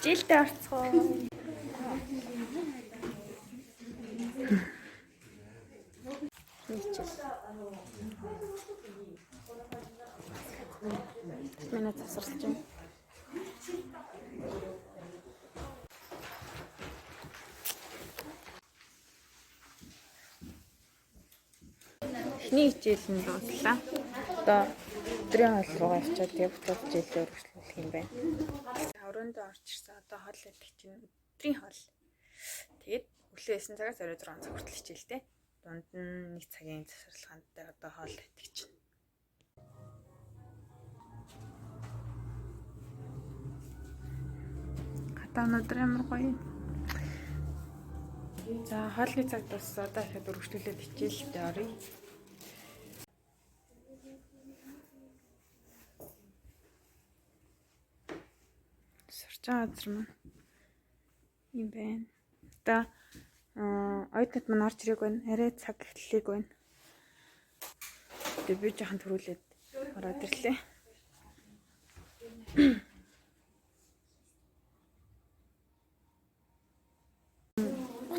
Хичээлдээ орцгоо. Манай засварлаж байна. Эхний хичээл нь дууслаа. Одоо өдрийн хоол руугаа очиад тэгээ буцаад хичээлээ өргөжлүүлэх юм байна. Өрөөндөө орж ирсэн. Одоо хоол идэх чинь өдрийн хоол. Тэгээд өглөө 9 цагаас орой 6 цаг хүртэл хичээлтэй. Дунд нь 1 цагийн засварлагантай одоо хоол идэх чинь. Өнөөдөр ямар гоё. За хоолны цаг дууссан. Одоо ихэд өргөжлүүлээд хичээлдээ оръё. Сурч байгаа газар маань юм байна. Одоо оюутнууд маань орж ирэх байна. Арай цаг эхлэх байна. Тэгээ би жоохон төрүүлээд ороод ирлээ.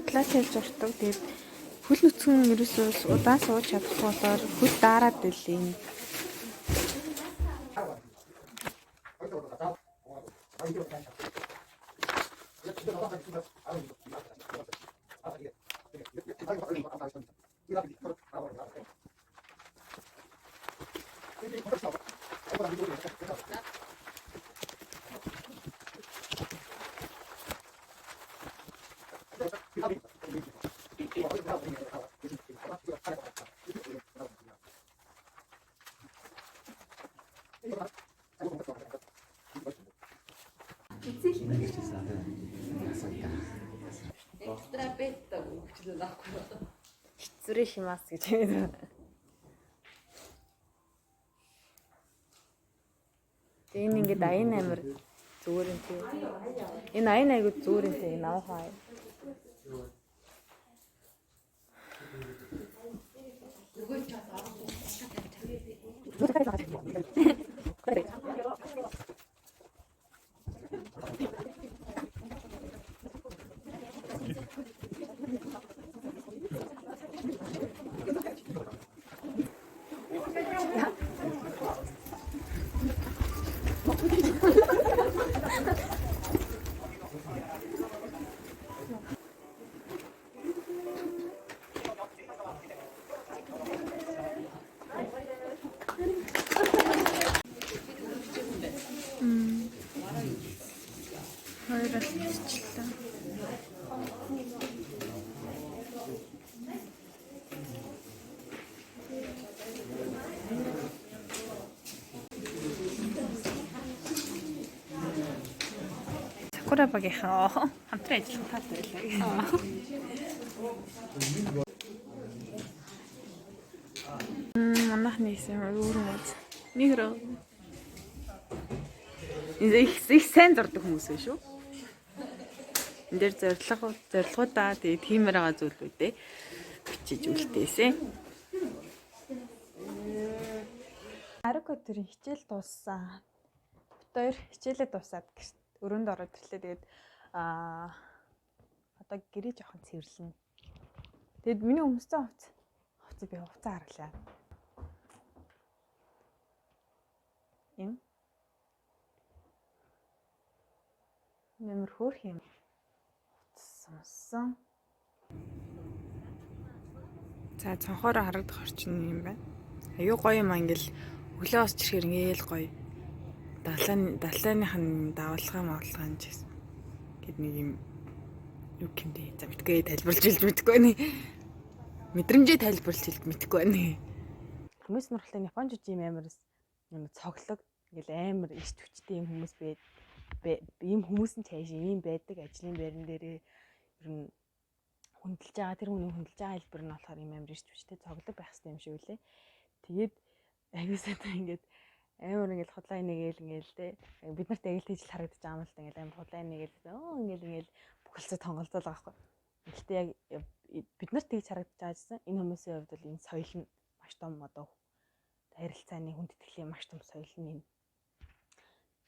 Класс хийж уртдаг. Тэгээд хөл нүцгэн ерөөсөө удаан сууж чадахгүй болоор хөл даарад илээ. Хичээш юмас гэж хэлээд. Энэ ингээд аян амир зүгээр юм тий. Энэ аян айгуу зүгээр юм тий. Навхаа. Сакура багийнхаа хамтран ажиллах таатай байлаа. Манайхны хэсэг өөрөөр үз. Мигро. Их сайн зурдаг хүмүүс байх шүү. Энд дээр зорилгоудаа тэгээ тиймэр байгаа зүйлүүдээ бичиж үлдээсэн. Аруко тэр хичээл дууссан. Бид хоёр хичээлээ дуусаад өрөөнд ороод ирлээ. Тэгээд одоо гэрээ жоохон цэвэрлэнэ. Тэгэд миний өмссөн хувцас би хувцас харлаа. Юм. Нэмэр хөөх юм. Сонссон. За цонхоор харагдах орчин юм байна. Аюу гоё юм ингээл өглөө босч ирэхээр ингээл гоё. Далайных нь давалгаа маалгаан ч гэд нэг юм юу гэмдэ. За мэдгүй тайлбарлаж хэлж мэдгүй байна. Мэдрэмжээ тайлбарлаж хэлж мэдгүй байна. Хүмүүс нурлаа Японч юм амар цоглог ингээл амар иш төвчтэй юм хүмүүс байд. Ийм хүмүүс нь цааш ийм байдаг ажлын байран дээрээ ер нь хүндэлж байгаа тэр хүний хүндэлж байгаа хэлбэр нь болохоор ийм амар иш төвчтэй цоглог байх хэрэгтэй юм шиг үлээ. Тэгээд аюусаа ингээд амар ингээд худлаа нэгээл ингээл те бид нарт аял тийжл харагдаж байгаа юм л да ингээл амар худлаа нэгээл ингээл бүхэлцээ тонголзол байгаа байхгүй. Гэхдээ яг бид нарт тийж харагдаж байгаажсан энэ хүмүүсийн хувьд бол энэ соёл нь маш том одоо харилцааны хүндэтгэлийн маш том соёл нь энэ.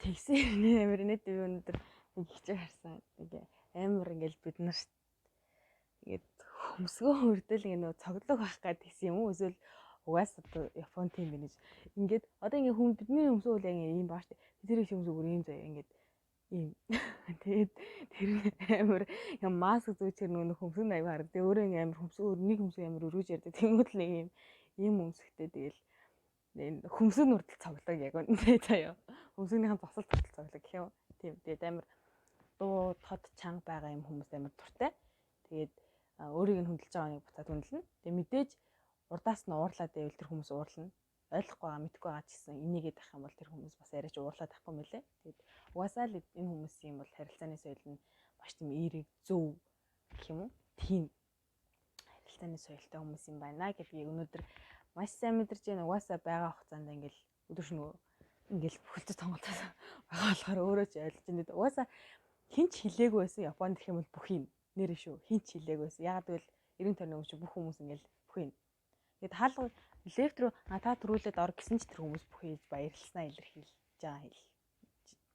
Тэгсэн амар нэт би өнөдөр нэг хичээл харсан. Нэг амар ингээл бид нар ингээд хөмсгөө хүрдэл нөө цоглог байх гад гэсэн юм уу? Эсвэл угаас одоо Япон тийм байна гэж. Ингээд одоо ингээ хүн бидний хөмсгөө л ийм бааш. Тэр их хөмсгөө бүр ийм заяа ингээд ийм. Тэгээд тэр амар юм маск зүүчээр нөгөө хөмсгөө аяг хараг. Тэгээ өөрөө ингээ амар хөмсгөө нэг хөмсгөө амар өргөж ярьдаг. Тэнгүүд л нэг ийм хөмсгтэй тэгэл хөмсөг нүрдэл цоглог яг үнтэй заяа. Хөмсгийнхээ засал тотал цоглог гэх юм. Тийм. Тэгээд амар дуу тод чанга байгаа юм хүмүүс амар дуртай. Тэгээд өөрийг нь хөндлөж байгаа нэг буцаад хөндлөнө. Тэгээд мэдээж урдаас нь уурлаад байвал тэр хүмүүс уурлана. Ойлгохгүй байгаа, мэдгүй байгаа ч гэсэн энийгээд ах юм бол тэр хүмүүс бас арайч уурлаад ахгүй мөлий. Тэгээд угаасаа л энэ хүмүүсийн бол харилцааны соёл нь маш тийм эерэг зөв гэх юм уу? Тийм харилцааны соёлтой хүмүүс юм байна гэдгийг өнөөдөр маш сайн мэдэрч байна. Угаасаа байгаа хугацаанд ингээл өдөр шөнөгүй ингээл бүхэлдээ сонголтоо байгаа болохоор өөрөө ч ойлгож байна. Угаасаа хинч хилээгүй байсан Японд гэх юм бол бүх юм нэр шүү. Хинч хилээгүй байсан. Ягаад гэвэл 90 тонны өмч бүх хүмүүс ингээл бүх юм. Тэгээд хаалга лефт рүү та төрүүлээд ор гэсэн ч тэр хүмүүс бүх хийж баярлснаа илэрхийлж байгаа хэл.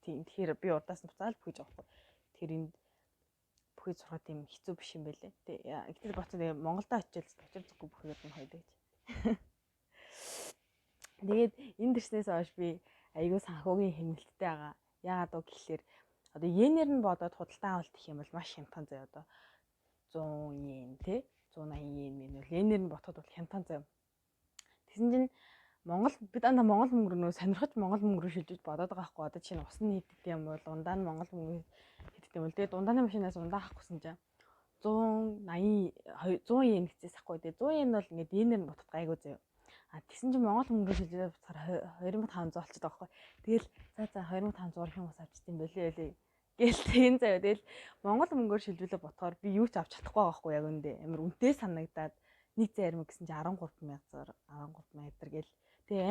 Тийм. Тэгэхээр би урдаас нь буцаал бүх хийж байгаа байхгүй. Тэр энд бүх хийж сурах тийм хэцүү биш юм байлээ. Тэгээд боцоо тэгээ Монголдо очиж очир зүггүй бүх юм хоёул гэж. Тэгээд энэ дэрснээс хойш би айгүй санхүүгийн хэмнэлттэй байгаа. Яагаад гэвэл одоо йенээр нь бодоод худалдаа авалт гэх юм бол маш хямдхан заяа одоо 100 йен тий 180 йен мэнүүл йенээр нь ботход бол хямдхан заяа. Тэгсэн чинь Монгол бид андаа Монгол мөнгөрнөө сонирхож Монгол мөнгөрөө шилжиж бодоод байгаа хгүй одоо чинь усны хитт юм бол ундаа нь Монгол мөнгө хитт юм бол тэгээд ундааны машинаас ундаа авахгүйсэн чинь 180 100 йен гэцээс ахгүй тэгээд 100 йен бол ингээд йенээр нь ботход гайгүй заяа. Тэгсэн чинь Монгол мөнгөөр шилжиж буцахаар 2500 болчиход байгаа хгүй. Тэгэл за 2500 орхин ус авчт юм болээ гээл тэгин заяа. Тэгэл Монгол мөнгөөр шилжүүлээ ботхоор би юу ч авч чадахгүй байгаа хгүй яг үндэ. Амар үнэтэй санагдаад нэг зарим гэсэн чинь 13,000 гээл. Тэгээ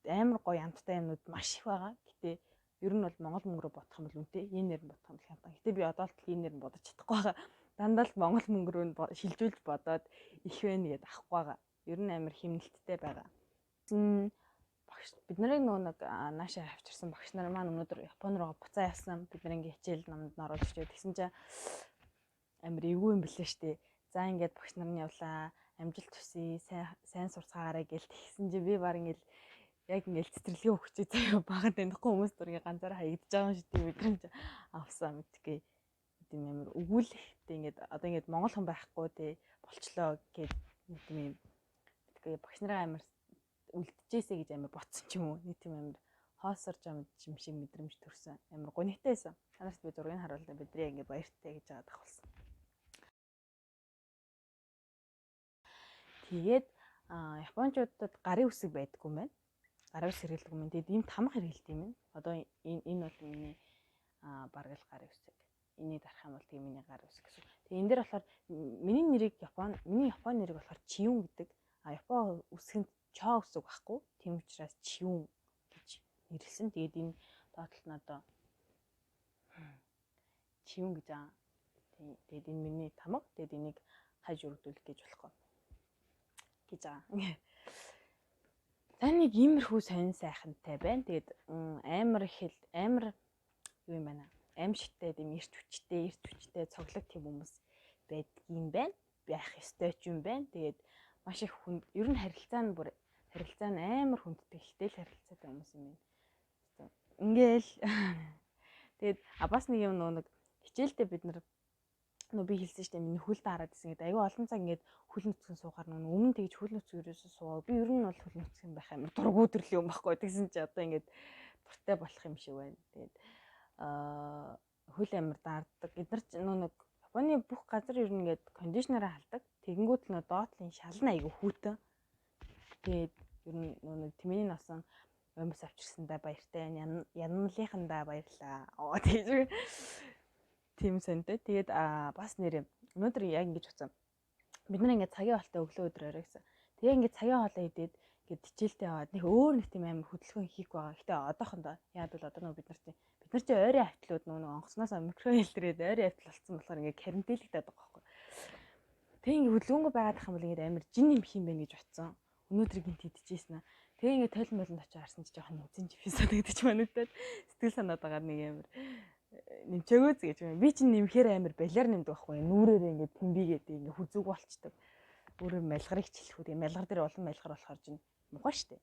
амар гоё амттай юмнууд маш их байгаа. Гэтэ ер нь бол Монгол мөнгөөр ботох юм бол үнэтэй. Йенээр нь ботох юм бол хямдхан. Гэтэ би одоо л йенээр нь бодож чадахгүй байгаа. Дандаа л Монгол мөнгөөр шилжүүлж бодоод их байна гэдээ авахгүй байгаа. Ер нь амар хэмнэлттэй байгаа. Бид нарыг нэг наашаа авчирсан багш нар маань өнөөдөр Япон руу буцаа явсан. Бид нар ингээ хичээл намд оруулж ирээд тэгсэн чинь амар эвгүй юм блэ штэ. За ингээд багш нар нь явлаа. Амжилт төсөй, сайн сурцгаарай гээл тэгсэн чинь би баг ингээл яг ингээл цэцэрлэгээ өгчээ заяа багад танихгүй хүмүүс дургийн ганцаараа хаягдж байгаа юм шиг тийм мэдрэмж авсан мэдгүй. Тийм амар өгүүлэхтэй ингээд одоо ингээд монгол хүн байхгүй те болчлоо гэд тийм мэдгүй багш нараа амар үлдэжээсэ гэж амар ботсон ч юм уу. Нэг тийм амар хоосорж юм шиг мэдрэмж төрсөн. Амар гонигтай байсан. Танарт би зургийг харууллаа бидний ингээд баяртай гэж яагаад авахулсан. Тэгээд Япончуудад гарын үсэг байдаггүй юм байна. Гарын үсэг хэрэглэдэг юм. Тэгээд ийм тамга хэрэглэдэг юм байна. Одоо энэ бол миний баргал гарын үсэг. Энийг дарах юм бол тийм миний гарын үсэг гэсэн. Тэгээд энэ дээр болохоор миний Японы нэрийг болохоор Чиюн гэдэг. Япон үсгэнд чоо үсэг байхгүй. Тийм учраас Чиюн гэж нэрлсэн. Тэгээд энэ доотлол нь одоо Чиюн гэж аа. Тэгээд энэ миний тамга. Тэгээд энийг хаж өргөдүүлэх гэж болохгүй. Гэж байгаа. За нэг иймэрхүү сонин сайхантай байна. Тэгээд амар юу юм байна. Аимшигтай тийм эрт хүчтэй цоглог тийм хүмүүс байдгийм байна. Байх ёстой ч юм байна. Тэгээд маш их хүн ер нь харилцаа нь амар хүндтэй ихтэй л харилцаатай хүмүүс юм байна. Ингээл тэгээд бас нэг юм нэг хичээлдээ бид нар би хэлсэн шүү дээ миний хөлд хараад исэн гэдэг. Аюу олон цаг ингээд хөл нүцгэн суухаар өмнө тэгж хөл нүцгэрээс суугаа. Би ер нь бол хөл нүцгэн байх амар дургу төрлийн юм байхгүй. Тэгсэн чи одоо ингээд дуртай болох юм шиг байна. Тэгээд хөл амар даардаг. Бид нар ч нэг Японы бүх газар ер нь ингээд кондишнераа халдаг. Тэгэнгүүт л доотлын шална аягүй хүүтэн. Тэгээд ер нь нэг тэмээний носон өмс авчирсандаа баяртай. Янналынхандаа баярлаа. Тэгж тийм сонтой. Тэгээд бас нэр өнөөдөр яг ингэж утсан. Бид нар ингээд цагийн хоолтой өглөө өдөр орой гэсэн. Тэгээ ингээд цагийн хоолой идээд ингээд хичээлтэй аваад нэг өөр нэг тийм амар хөдөлгөөн хийх байгаа. Гэтэ одоохондоо яад бол одоо нөгөө бид нар чинь ойрын хавтлууд нөгөө онгоцноос микроэлтрээд ойрын хавтал болсон болохоор ингээд карантинлэгдээд байгаа байхгүй. Тэгээ ингээд хөдөлгөөнгөө байгаад ах юм бол ингээд амар жин юм хийм байх гэж утсан. Өнөөдөр гинт идчихсэн. Тэгээ ингээд тойлон болонд очиж харсан чи жоохон нэмсэн живсэн гэдэг ч манайдад сэтгэл санаад байгаа нэг амар нэмчээгөөц гэж юм. Би чинь нэмэхээр амар балиар нэмдэг байхгүй. Нүрээрээ ингээд тэмбигээд ингээд хүзүүг болчдөг. Өөрөө малгарыг чилэхүү. Тэгээ малгар дээр олон малгар болохоор чинь муухай штэ.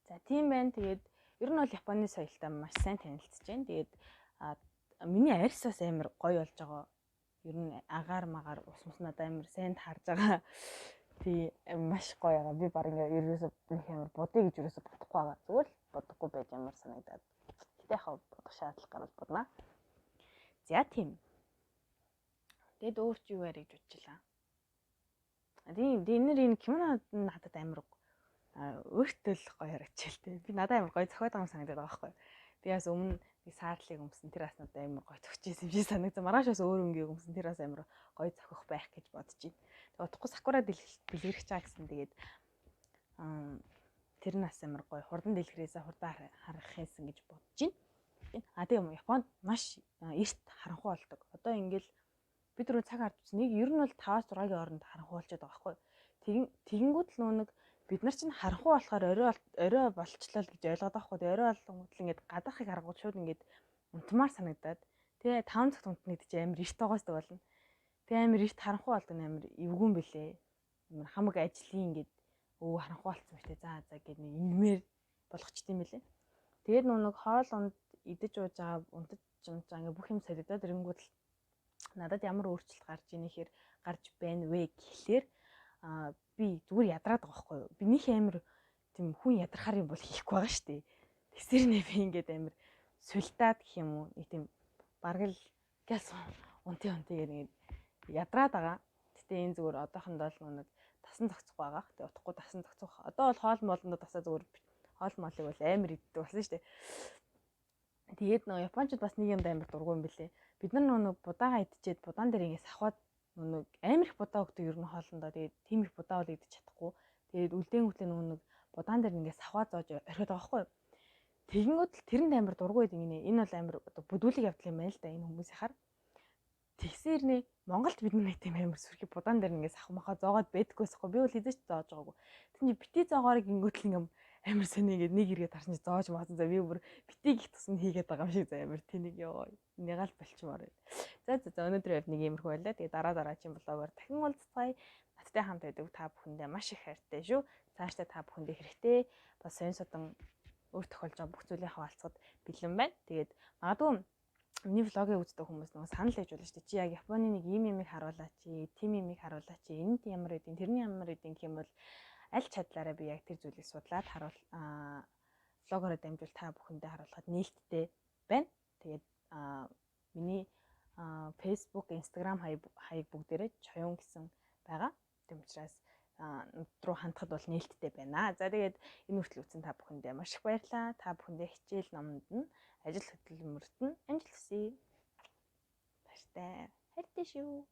За тийм байна. Тэгээд ер нь бол Японы соёлтой маш сайн танилцж байна. Тэгээд миний арьс бас амар гоё болж байгаа. Ер нь агаар магаар ус надад амар сайн таарж байгаа. Тий маш гоё байгаа. Би баг ингээ ерөөсө нэг амар бодъё гэж ерөөсө бодохгүй байгаа. Зүгээр л бодохгүй байж амар санагдаад. Гэтэ яхаа бодох шаардлага гараад боднаа. За тийм. Тэгэд өөр чи юу ярих гэж бодчихлаа. Тийм энэ кимоно надад амар өөртөө л гоё харагдчихэл тээ. Би надад амар гоё зохиод байгаа юм санагдаад байгаа байхгүй. Би бас өмнө нэг саардлыг өмсөн тэр бас надад амар гоё зохиж ирсэн юм шиг санагдсан. Маргааш бас өөр өнгийг өмсөн тэр бас амар гоё зохих байх гэж бодож байна. Тэгээ утгагүй сакура дэлгэрэх чаа гэсэн тэгээд тэр нь бас амар гоё хурдан дэлгэрээсээ хурдан харах юмсан гэж бодож байна. Тийм Японд маш эрт харанхуй болдог. Одоо ингээл бид түрүү цаг хардсан нэг ер нь бол 5-6-гийн хооронд харанхуй болчиход байгаа байхгүй. Тэгэнгүүт л нэг бид нар чинь харанхуй болохоор орой болчлоо л гэж ойлгоод байгаа байхгүй. Орой болгонгууд л ингээд гадаахыг харангууд шууд ингээд унтмаар санагдаад тэгээ 5 цагт унтна гэдэг чинь амар эрт байгаас болно. Тэгээ амар эрт харанхуй болдог амар эвгүн бэлээ. Амар хамаг ажлын ингээд харанхуй болцсон мэт. За гэд нэг ингмээр болгочтой юм бэлээ. Тэгээд нэг хоол унд идэж ууж байгаа унтаж ингээ бүх юм солигдоод ирэнгүүт л надад ямар өөрчлөлт гарч ийнэхээр гарч байна вэ гэхлээр би зүгээр ядраад байгаа байхгүй юу. Би нөх амар тийм хүн ядрахаар юм бол хийхгүй байгаа шүү дээ. Тэсэр нэ би ингээд амар султаад гэх юм уу. Нэг тийм бараг л газ унти гэдэг ядраад байгаа. Гэтэ энэ зүгээр одоохондоо л нэг тасан зохицох байгаа. Тэгээ утгагүй тасан зохицох. Одоо бол хоол моолондоо тасаа зүгээр хоол моолыг бол амар иддэг болсон шүү дээ. Тэгээд нөө Япончууд бас нэг юм амар дургүй юм бэлээ. Бид нар нэг будаага идчихэд будаан дээр ингэ сахваад нэг амар их будаа өгдөг ер нь хоолндоо. Тэгээд тийм их будаа бол идэж чадахгүй. Тэгээд үлдээн нэг будаан дээр ингэ сахваа зоож орхиод байгаа байхгүй юу. Тэгэнгүүт л тэрэнд амар дургүй гэдэг юм. Энэ бол амар бүдүүлэг явдал юм байна л да энэ хүмүүсийн хар. Тэгсээр нэ Монголд бид нэг тийм амар сүрхий будаан дээр ингэ сахмахаа зоогоод байдггүйсэхгүй. Би бол хэзээ ч зоож байгаагүй. Тэгвэл бити зоогоорыг ингэнгүүт л ингэ амар сони ингээд нэг эргээд харсан чи зоож маасан. За би бүр битиг их тусна хийгээд байгаа юм шиг за амар тэнийг ёо. Нягаал болчмоор байна. За өнөөдөр яг нэг иймэрхүү байлаа. Тэгээ дараагийн блогоор дахин уулзцгаая. Надтай хамт байдаг та бүхэндээ маш их хайртай шүү. Цаашдаа та бүхэндээ хэрэгтэй бас сонь содан өөр тохиолж байгаа бүх зүйлийн хаваалцахад бэлэн байна. Тэгээд магадгүй миний влогийг үздэг хүмүүс нэг санал хийж болно шүү дээ. Чи яг Японы нэг ийм юмыг харуулаач, тийм юмыг харуулаач, энд ямар байдیں, тэрний ямар байдیں гэх юм бол аль чадлаараа би яг тэр зүйлийг судлаад влогоор дамжуул та бүхэндээ харуулахад нээлттэй байна. Тэгээд миний Facebook, Instagram хаяг бүгдээрээ чоён гэсэн байгаа. Тийм учраас над руу хандхад бол нээлттэй байна. За тэгээд энэ хүртэл үзсэн та бүхэндээ маш их баярлалаа. Та бүхэндээ хичээл номонд нь ажил хөдөлмөрт нь амжилт хүсье. Баяртай. Хайртай шүү.